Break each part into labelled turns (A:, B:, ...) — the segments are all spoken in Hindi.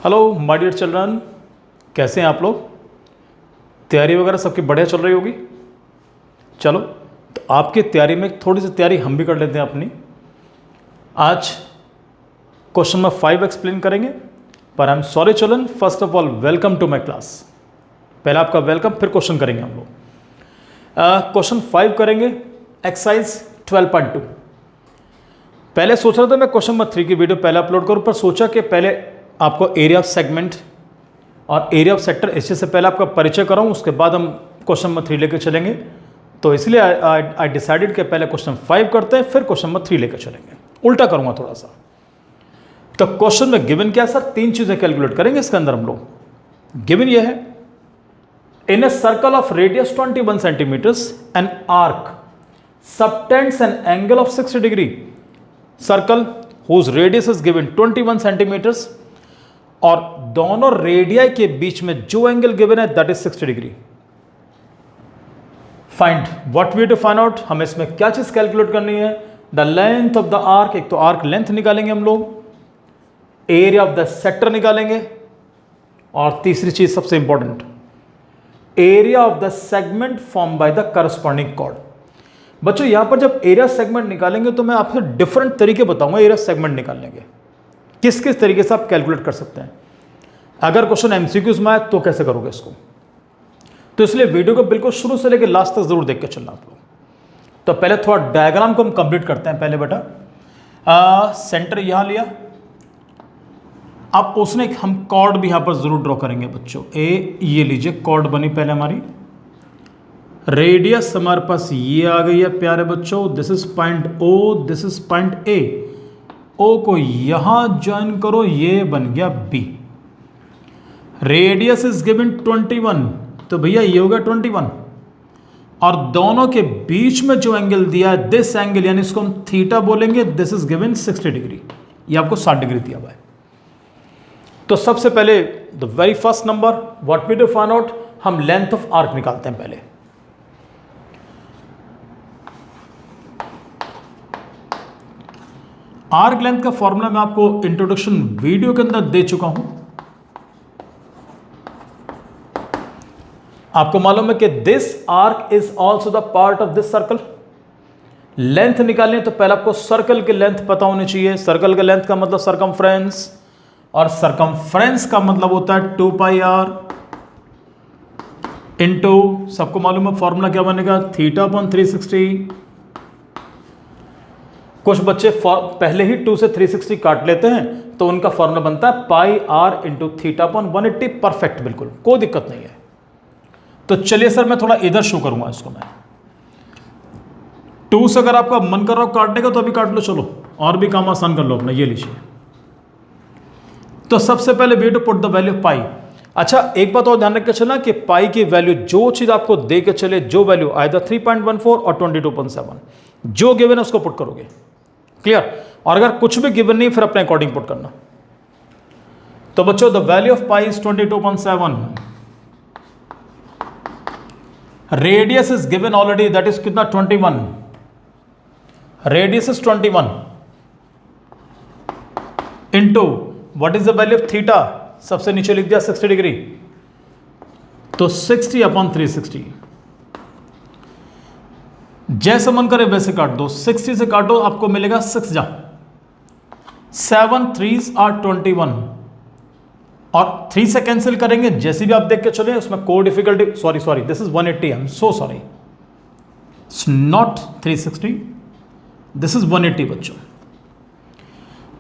A: हेलो माय डियर चिल्ड्रन, कैसे हैं आप लोग। तैयारी वगैरह सबकी बढ़िया चल रही होगी। चलो तो आपकी तैयारी में थोड़ी सी तैयारी हम भी कर लेते हैं अपनी। आज क्वेश्चन नंबर 5 एक्सप्लेन करेंगे, पर I am sorry children, first of all welcome to my class. पहले आपका वेलकम, फिर क्वेश्चन करेंगे हम लोग। क्वेश्चन 5 करेंगे, एक्सरसाइज 12.2। पहले सोच रहा था मैं क्वेश्चन नंबर 3 की वीडियो पहले अपलोड करूं, पर सोचा कि पहले आपको एरिया ऑफ सेगमेंट और एरिया ऑफ सेक्टर इससे से पहले आपका परिचय कराऊं, उसके बाद हम क्वेश्चन नंबर 3 लेकर चलेंगे। तो इसलिए आई डिसाइडेड कि पहले क्वेश्चन 5 करते हैं, फिर क्वेश्चन नंबर 3 लेकर चलेंगे। उल्टा करूंगा थोड़ा सा। तो क्वेश्चन में गिवन क्या है सर, 3 चीजें कैलकुलेट करेंगे इसके अंदर हम लोग। गिवन ये है, in a circle of radius 21 centimetres an arc subtends an angle of 60 degree. Circle whose radius is given 21 centimetres और दोनों रेडियाई के बीच में जो एंगल गिवन है that is 60 degree. Find what we to find out, हमें इसमें क्या चीज कैलकुलेट करनी है। The length of the arc, एक तो आर्क लेंथ निकालेंगे हम लोग, एरिया ऑफ द सेक्टर निकालेंगे, और तीसरी चीज सबसे important, area of the segment form by the corresponding chord. बच्चों यहां पर जब एरिया सेगमेंट निकालेंगे तो मैं आपको डिफरेंट तरीके बताऊंगा एरिया सेगमेंट निकालने के, किस किस तरीके से आप कैलकुलेट कर सकते हैं। अगर क्वेश्चन एमसीक्यूज में आए तो कैसे करोगे इसको, तो इसलिए वीडियो को बिल्कुल शुरू से लेकर लास्ट तक जरूर देख के चलना आप लोग। तो पहले थोड़ा डायग्राम को हम कंप्लीट करते हैं। पहले बेटा सेंटर यहां लिया, अब उसने हम कॉर्ड भी यहां पर जरूर ड्रॉ करेंगे बच्चों। ये लीजिए कॉर्ड बनी पहले हमारी, रेडियस हमारे पास ये आ गई है प्यारे बच्चों, this is point O, this is point A. O को यहां ज्वाइन करो, ये बन गया बी। रेडियस इज गिवन 21, तो भैया ये हो गया 21, और दोनों के बीच में जो एंगल दिया है दिस एंगल, यानी इसको हम थीटा बोलेंगे, दिस इज गिवन 60 डिग्री। ये आपको 60 डिग्री दिया हुआ है। तो सबसे पहले the very first number what we do find out, हम लेंथ ऑफ आर्क निकालते हैं पहले। आर्क लेंथ का फॉर्मूला मैं आपको इंट्रोडक्शन वीडियो के अंदर दे चुका हूं। आपको मालूम है कि this arc is also the part of this circle. Length निकालनी है तो पहले आपको सर्कल की लेंथ पता होनी चाहिए। सर्कल का लेंथ का मतलब सरकमफ्रेंस, और सरकमफ्रेंस का मतलब होता है 2 पाई आर इंटू, सबको मालूम है फॉर्मूला क्या बनेगा, थीटा अपॉन 360। कुछ बच्चे पहले ही 2 से 360 काट लेते हैं तो उनका फॉर्मूला बनता है pi R into theta upon 180। Perfect, बिल्कुल कोई दिक्कत नहीं है। तो चलिए सर मैं थोड़ा इधर शो करूंगा इसको। मैं 2 से अगर आपका मन कर रहा हो काटने का तो अभी काट लो, चलो और भी काम आसान कर लो अपना। ये लीजिए, तो सबसे पहले we to put the value pi. अच्छा एक बात और ध्यान रख के चलना कि पाई की वैल्यू जो चीज आपको दे के चले, जो वैल्यू आइदर 3.14 और 22.7 जो गिवन है उसको पुट करोगे। क्लियर। और अगर कुछ भी गिवन नहीं फिर अपने अकॉर्डिंग पुट करना। तो बच्चों the value of pi is 22.7। Radius is given already, that is कितना 21। Radius is 21 into what is the value of theta, सबसे नीचे लिख दिया 60 डिग्री, तो 60 अपॉन 360। जैसे मन करे वैसे काट दो, 60 से काटो आपको मिलेगा 6 जा 7 3s are 21, और 3 से कैंसिल करेंगे। जैसे भी आप देख के चले उसमें कोई difficulty, sorry this is 180, I am so sorry, it's not 360, this is 180 बच्चों।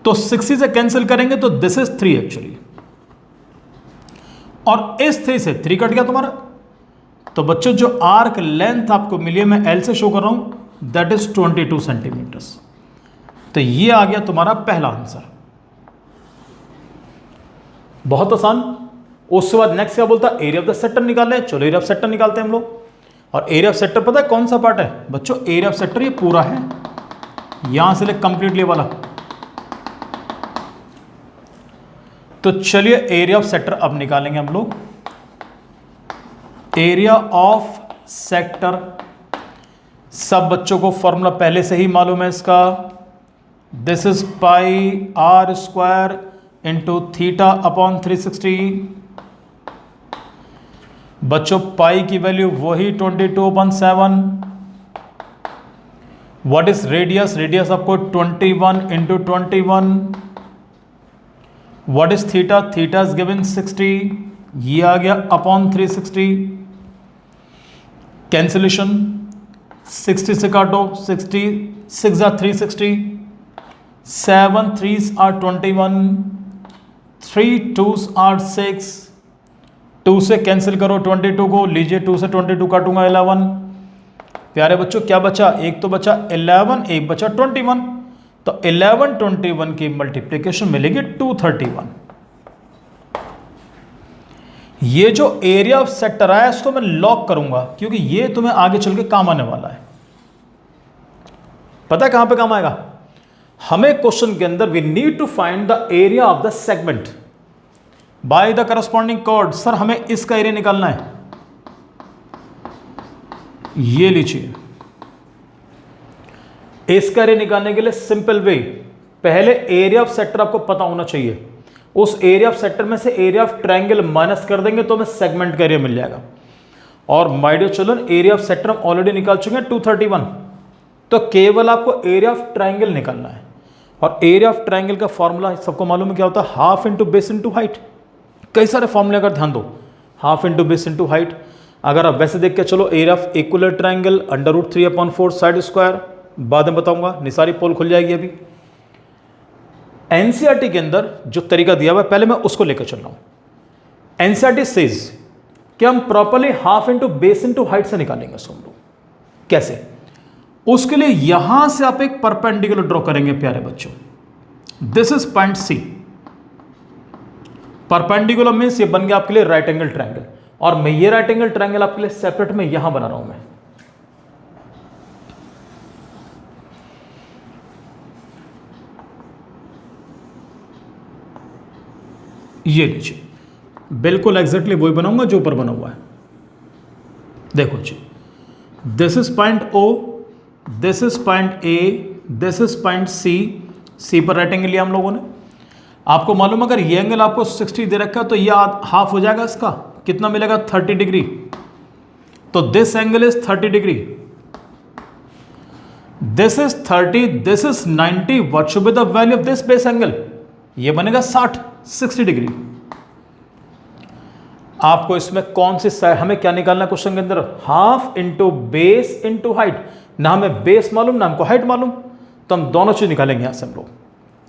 A: तो 60 से कैंसिल करेंगे तो दिस इज 3 एक्चुअली, और इस 3 से 3 कट गया तुम्हारा। तो बच्चों जो आर्क लेंथ आपको मिली है, मैं एल से शो कर रहा हूं, दैट इज 22 सेंटीमीटर्स। तो ये आ गया तुम्हारा पहला आंसर। बहुत आसान। उसके बाद नेक्स्ट क्या बोलता है, एरिया ऑफ द सेक्टर निकालना है। चलो एरिया ऑफ सेक्टर निकालते हैं हम लोग। और एरिया ऑफ सेक्टर पता है कौन सा पार्ट है बच्चों, एरिया ऑफ सेक्टर ये पूरा है, यहां से ले कंप्लीटली वाला। तो चलिए एरिया ऑफ सेक्टर अब निकालेंगे हम लोग। एरिया ऑफ सेक्टर, सब बच्चों को फॉर्मूला पहले से ही मालूम है इसका, this is pi are square into theta upon 360। बच्चों पाई की वैल्यू वही 22/7। What is radius? रेडियस आपको 21 into 21। What is theta? Theta is given 60, ये आ गया अपॉन 360। कैंसिलेशन 60 से काटो, 60 6 are 360, 7 3s are 21, 3 2s are 6, 2 से कैंसिल करो 22 को, लीजिए 2 से 22 काटूंगा 11। प्यारे बच्चों क्या बचा? एक तो बचा 11, एक बचा 21। तो 11 21 की मल्टीप्लीकेशन मिलेगी 231। ये जो एरिया ऑफ सेक्टर आया इसको मैं लॉक करूंगा, क्योंकि ये तुम्हें आगे चल के काम आने वाला है। पता है कहां पे काम आएगा? हमें क्वेश्चन के अंदर we need to find the area of the segment by the corresponding chord. Sir हमें इसका एरिया निकालना है, ये लीजिए। इसका एरिया निकालने के लिए सिंपल वे, पहले एरिया ऑफ सेक्टर आपको पता होना चाहिए। उस एरिया ऑफ सेक्टर में से एरिया ऑफ ट्रायंगल माइनस कर देंगे तो हमें सेगमेंट का एरिया मिल जाएगा। और my dear children, area of sector हम ऑलरेडी निकाल चुके हैं 231। तो केवल आपको एरिया ऑफ ट्रायंगल निकालना है। और एरिया ऑफ ट्रायंगल का फॉर्मूला सबको मालूम है क्या होता है? Half into base into height. कई सारे फॉर्मूले अगर ध्यान दो, half into base into height. अगर आप वैसे देख के चलो, area of equilateral triangle √3/4 side square, बाद में बताऊंगा, निसारी पोल खुल जाएगी अभी। एनसीईआरटी के अंदर जो तरीका दिया हुआ है पहले मैं उसको लेकर चल रहा हूं। एनसीईआरटी सेज कि हम properly half into base into height से निकालेंगे उसको हम लोग। कैसे? उसके लिए यहां से आप एक परपेंडिकुलर ड्रॉ करेंगे प्यारे बच्चों। This is point C. Perpendicular means ये बन गया आपके लिए राइट एंगल ट्रायंगल। और मैं ये राइट एंगल ट्रायंगल आपके लिए सेपरेट में यहां बना रहा हूं मैं। ये लीजिए, बिल्कुल एग्जैक्टली वही बनाऊंगा जो ऊपर बना हुआ है। देखो जी, this is point O, this is point A, this is point C। C पर राइट एंगल लिया हम लोगों ने। आपको मालूम अगर ये एंगल आपको 60 दे रखा है तो ये हाफ हो जाएगा, इसका कितना मिलेगा? 30 डिग्री। तो this angle is 30 degree, this is 30, this is 90। What should be the value of this base angle? ये बनेगा 60 डिग्री। आपको इसमें कौन सी साइड, हमें क्या निकालना है क्वेश्चन के अंदर? Half into base into height. ना हमें बेस मालूम ना हमको हाइट मालूम, तो हम दोनों चीज निकालेंगे यहां से हम लोग।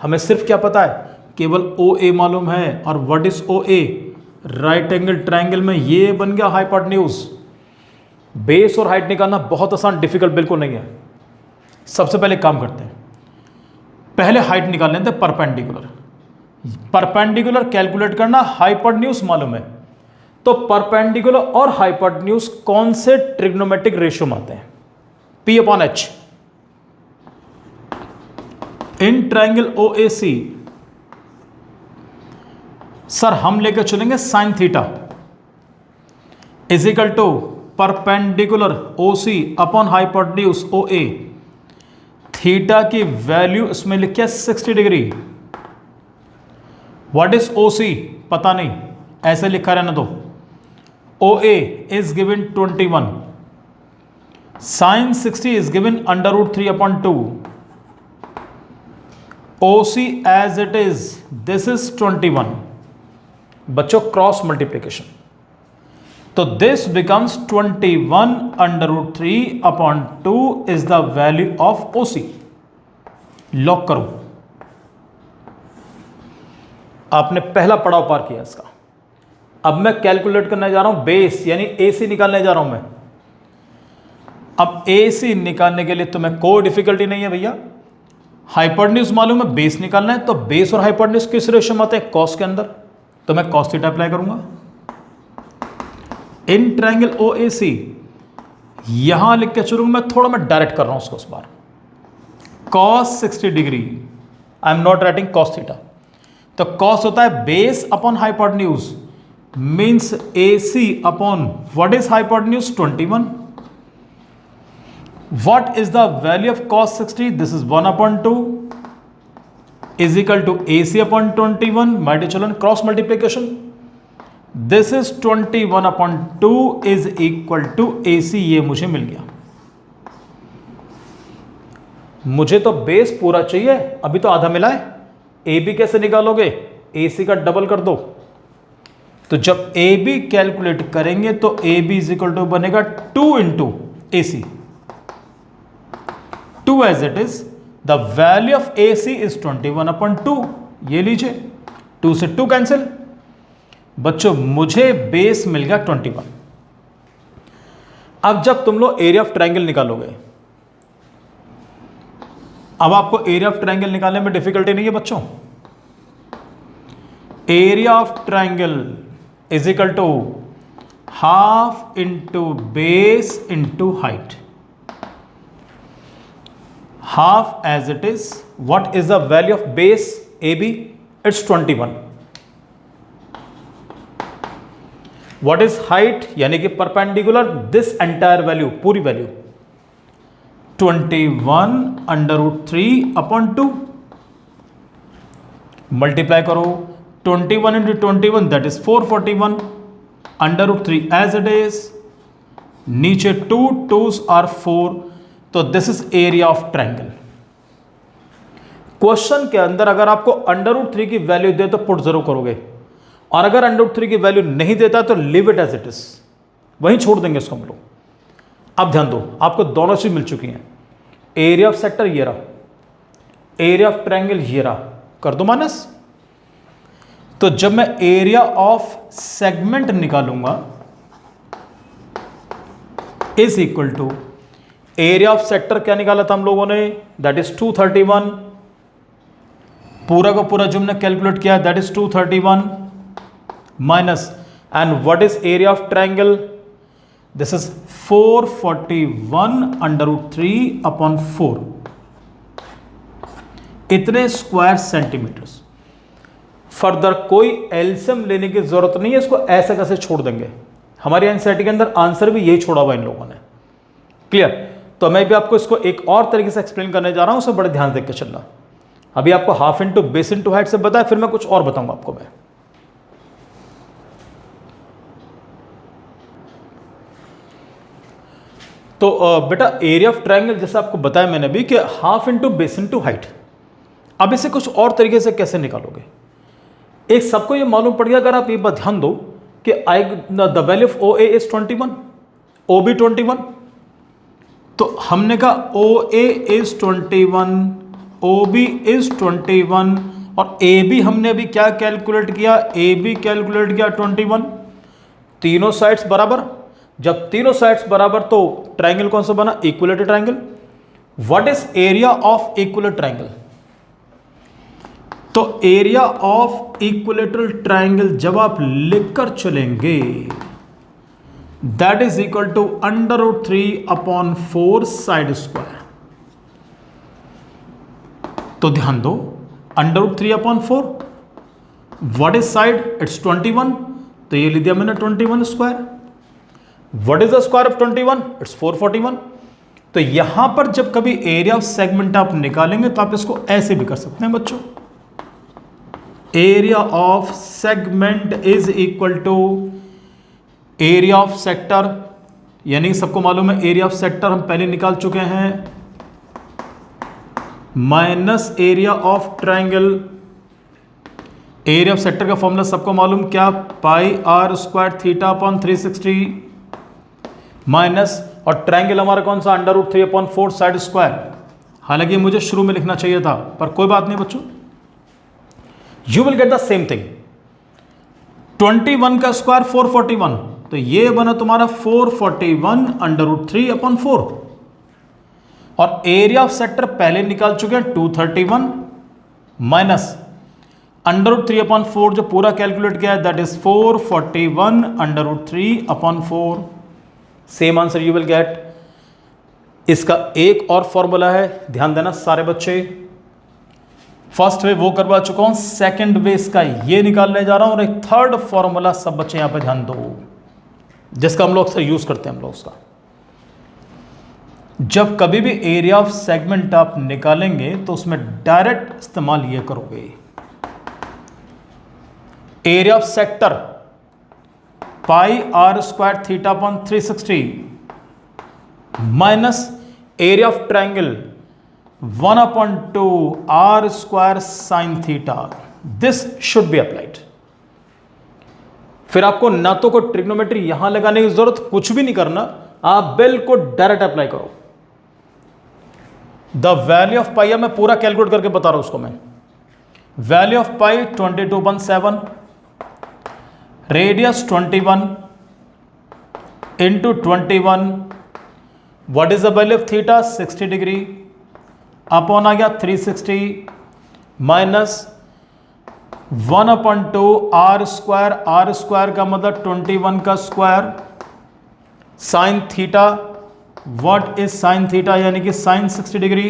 A: हमें सिर्फ क्या पता है? केवल OA मालूम है। और what is OA? Right angle triangle में ये बन गया हाइपोटेन्यूज। बेस और हाइट निकालना बहुत आसान, डिफिकल्ट बिल्कुल नहीं है। सबसे पहले काम करते हैं, पहले हाइट निकाल लेते हैं परपेंडिकुलर। परपेंडिकुलर कैलकुलेट करना, हाइपोटेन्यूज मालूम है। तो परपेंडिकुलर और हाइपोटेन्यूज कौन से ट्रिग्नोमेट्रिक रेशियो में आते हैं? P/H। In triangle OAC sir हम लेकर चलेंगे sine theta is equal to perpendicular OC upon hypotenuse OA। Theta की वैल्यू इसमें लिखिए 60 डिग्री। What is OC? पता नहीं, ऐसे लिखा रहना दो। OA is given 21, sine 60 is given √3/2। OC as it is, this is 21। बच्चों क्रॉस मल्टीप्लीकेशन, तो this becomes 21 √3/2 is the value of OC। Lock करो। आपने पहला पड़ाव पार किया इसका। अब मैं कैलकुलेट करने जा रहा हूं बेस, यानी AC निकालने जा रहा हूं मैं। अब AC निकालने के लिए तुम्हें कोई डिफिकल्टी नहीं है भैया। हाइपोटेन्यूज मालूम है, बेस निकालना है। तो बेस और हाइपोटेन्यूज किस रेशियो में आते हैं? कॉस के अंदर। तो मैं कॉस थीटा अप्लाई करूंगा। इन ट्रायंगल OAC यहां लिख के चलूंगा मैं, थोड़ा मैं डायरेक्ट कर रहा हूं उसको इस बार। Cos 60 degree, I am not writing cos theta. तो कॉस होता है base upon hypotenuse, means AC upon what is hypotenuse? 21। What is the value of cos 60? This is 1/2 is equal to AC upon 21, my dear children, cross multiplication, this is 21 upon 2 is equal to AC, ये मुझे मिल गया। मुझे तो बेस पूरा चाहिए, अभी तो आधा मिला है। AB कैसे निकालोगे? AC का डबल कर दो। तो जब AB कैलकुलेट करेंगे तो AB इज इक्वल टू बनेगा 2 into AC, 2 as it is, the value of AC is 21 upon 2, ये लीजिए, 2 से 2 कैंसिल। बच्चों मुझे बेस मिल गया 21। अब जब तुम लोग एरिया ऑफ ट्रायंगल निकालोगे, अब आपको एरिया ऑफ ट्रायंगल निकालने में डिफिकल्टी नहीं है बच्चों। Area of triangle is equal to half into base into height, half as it is, what is the value of base AB? It's 21। What is height, यानी कि परपेंडिकुलर, दिस एंटायर वैल्यू, पूरी value 21 under root 3 upon 2, multiply करो, 21 into 21 that is 441 under root 3 as it is, नीचे 2 2s आर 4, तो this is area of triangle. Question के अंदर अगर आपको अंडर रूट 3 की वैल्यू दे तो पुट जरूर करोगे, और अगर अंडर रूट 3 की वैल्यू नहीं देता तो leave it as it is, वहीं छोड़ देंगे इसको हम लोग। अब ध्यान दो, आपको दोनों चीज मिल चुकी हैं। एरिया ऑफ सेक्टर ये रहा, एरिया ऑफ ट्रायंगल ये रहा, कर दो माइनस। तो जब मैं एरिया ऑफ सेगमेंट निकालूंगा is equal to area of sector, क्या निकाला था हम लोगों ने, दैट इज 231, पूरा का पूरा जो हमने कैलकुलेट किया that is 231 minus, and what is area of triangle, this is 441 under root 3 upon 4, इतने स्क्वायर सेंटीमीटर्स। फर्दर कोई एलसीएम लेने की जरूरत नहीं है, इसको ऐसे कैसे छोड़ देंगे। हमारे एनसीईआरटी के अंदर आंसर भी यही छोड़ा हुआ इन लोगों ने। क्लियर? तो मैं भी आपको इसको एक और तरीके से एक्सप्लेन करने जा रहा हूं, उसे बड़े ध्यान देकर चलना। अभी आपको half into base into height से बताया, फिर मैं कुछ और बताऊंगा आपको मैं। तो बेटा एरिया ऑफ ट्रायंगल जैसे आपको बताया मैंने भी कि half into base into height. अब इसे कुछ और तरीके से कैसे निकालोगे? एक सबको ये मालूम पड़ गया, अगर आप ये बात ध्यान दो कि the value of OA is 21, OB 21, तो हमने कहा OA इज 21, OB इज 21, और AB हमने अभी क्या कैलकुलेट किया, AB कैलकुलेट किया 21। तीनों साइड्स बराबर, जब तीनों साइड्स बराबर तो ट्रायंगल कौन सा बना, equilateral triangle. What is area of equilateral triangle? तो एरिया ऑफ इक्विलेटरल ट्रायंगल जब आप लिखकर चलेंगे that is equal to under root 3 upon 4 side square. तो ध्यान दो, under root 3 upon 4, what is side, it's 21, तो ये लिख दिया मैंने 21 square. What is the square of 21, it's 441। तो यहां पर जब कभी एरिया ऑफ सेगमेंट आप निकालेंगे तो आप इसको ऐसे भी कर सकते हैं बच्चों, area of segment is equal to area of sector, यानी सबको मालूम है एरिया ऑफ सेक्टर हम पहले निकाल चुके हैं, minus area of triangle. Area of sector का फॉर्मूला सबको मालूम क्या, pi are square theta upon 360 minus, और ट्रायंगल हमारा कौन सा, under root 3 upon 4 side square. हालांकि मुझे शुरू में लिखना चाहिए था, पर कोई बात नहीं बच्चों, you will get the same thing. 21 का स्क्वायर 441, तो ये बना तुम्हारा 441 अंडर रूट 3 अपॉन 4, और एरिया ऑफ सेक्टर पहले निकाल चुके हैं 231 माइनस अंडर रूट 3 अपॉन 4 जो पूरा कैलकुलेट किया है that is 441 under root 3 upon 4। Same answer you will get. इसका एक और फॉर्मूला है, ध्यान देना सारे बच्चे। फर्स्ट वे वो करवा चुका हूं, सेकंड वे इसका ये निकालने जा रहा हूं, और एक थर्ड फॉर्मूला सब बच्चे यहां पे ध्यान दो, जिसका हम लोग अक्सर यूज करते हैं हम लोग उसका। जब कभी भी एरिया ऑफ सेगमेंट आप निकालेंगे तो उसमें डायरेक्ट इस्तेमाल ये करोगे, area of sector pi are square theta upon 360 minus area of triangle 1/2 r square sine theta, this should be applied. फिर आपको ना तो कोई ट्रिग्नोमेट्री यहां लगाने की जरूरत, कुछ भी नहीं करना, आप बिल्कुल डायरेक्ट अप्लाई करो। द वैल्यू ऑफ पाई, मैं पूरा कैलकुलेट करके बता रहा हूं उसको मैं। Value of pi 22.7, radius 21 into 21, what is the value of theta 60 degree, upon आ गया 360 माइनस 1/2 आर स्क्वायर का मतलब 21 का square sine theta, what is sine theta यानी कि साइन 60 डिग्री,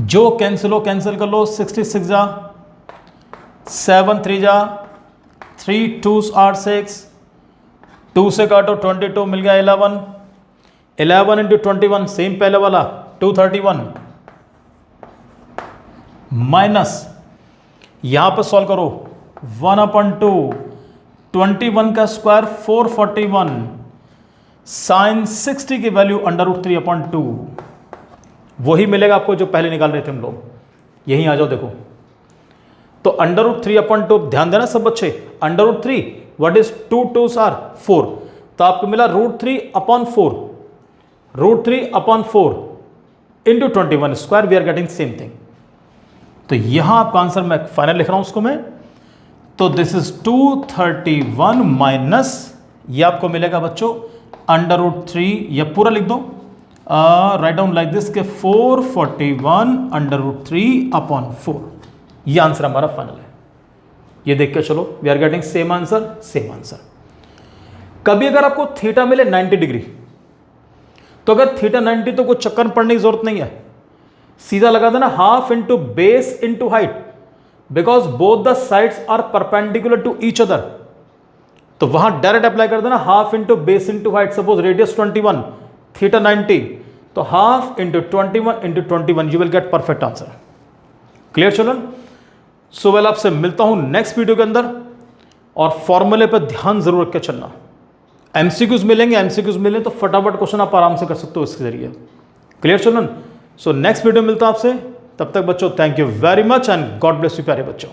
A: जो कैंसिल हो कैंसिल कर लो, 66 जा 7 3 जा 3 2s are 6, 2 से काटो 22 मिल गया 11, 11 इंटू 21 सेम पहले वाला 231 माइनस यहां पर सॉल्व करो 1/2 21 का स्क्वायर 441 साइन 60 की वैल्यू √3/2, वही मिलेगा आपको जो पहले निकाल रहे थे हम लोग। यहीं आ जाओ देखो, तो √3/2 ध्यान देना सब बच्चे, √3 व्हाट इज 2 2s are 4, तो आपको मिला √3/4, √3/4 into 21 square, we are getting same thing. तो यहां आपका आंसर मैं फाइनल लिख रहा हूं उसको मैं, तो दिस इज 231 माइनस ये आपको मिलेगा बच्चों √3, या पूरा लिख दो, राइट डाउन लाइक दिस के 441 √3/4, ये आंसर हमारा फाइनल है। ये देख के चलो, we are getting same answer same answer. कभी अगर आपको थीटा मिले 90 डिग्री, तो अगर थीटा 90 तो कोई चक्कर पड़ने की जरूरत नहीं है, सीधा लगा देना half into base into height, because both the sides are perpendicular to each other, तो वहां डायरेक्ट अप्लाई कर देना half into base into height. Suppose radius 21 theta 90, तो half into 21 into 21, you will get perfect answer. Clear children? So well, आपसे मिलता हूं नेक्स्ट वीडियो के अंदर, और फॉर्मूले पर ध्यान जरूर रख के चलना। एमसीक्यूज मिलेंगे, एमसीक्यूज मिले तो फटाफट क्वेश्चन आप आराम से कर सकते हो इसके जरिए। Clear children? So next video मिलता है आपसे, तब तक बच्चों thank you very much and God bless you प्यारे बच्चों।